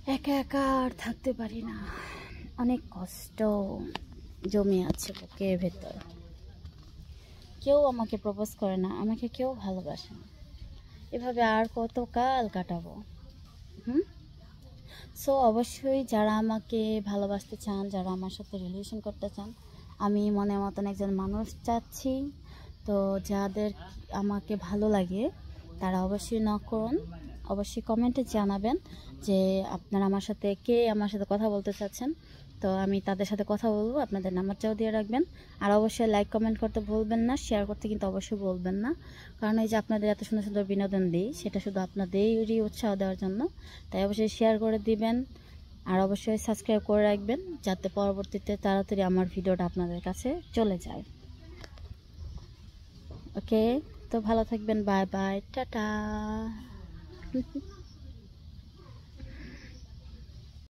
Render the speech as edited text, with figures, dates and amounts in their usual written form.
একা একা আর থাকতে পারি না, অনেক কষ্ট জমে আছে বুকের ভেতর। কেউ আমাকে প্রপোজ করে না, আমাকে কেউ ভালোবাসে না, এভাবে আর কত কাল কাটাবো? সো অবশ্যই যারা আমাকে ভালোবাসতে চান, যারা আমার সাথে রিলেশন করতে চান, আমি মনের মতন একজন মানুষ চাচ্ছি। তো যাদের আমাকে ভালো লাগে তারা অবশ্যই নক করুন, অবশ্যই কমেন্টে জানাবেন যে আপনারা আমার সাথে কথা বলতে চাচ্ছেন। তো আমি তাদের সাথে কথা বলবো, আপনাদের নাম্বারটাও দিয়ে রাখবেন। আর অবশ্যই লাইক কমেন্ট করতে ভুলবেন না, শেয়ার করতে কিন্তু অবশ্যই বলবেন না, কারণ এই যে আপনাদের এত সুন্দর সুন্দর বিনোদন দিই সেটা শুধু আপনাদেরই উৎসাহ দেওয়ার জন্য। তাই অবশ্যই শেয়ার করে দিবেন, আর অবশ্যই সাবস্ক্রাইব করে রাখবেন যাতে পরবর্তীতে তাড়াতাড়ি আমার ভিডিওটা আপনাদের কাছে চলে যায়। ওকে, তো ভালো থাকবেন, বাই বাই, টাটা।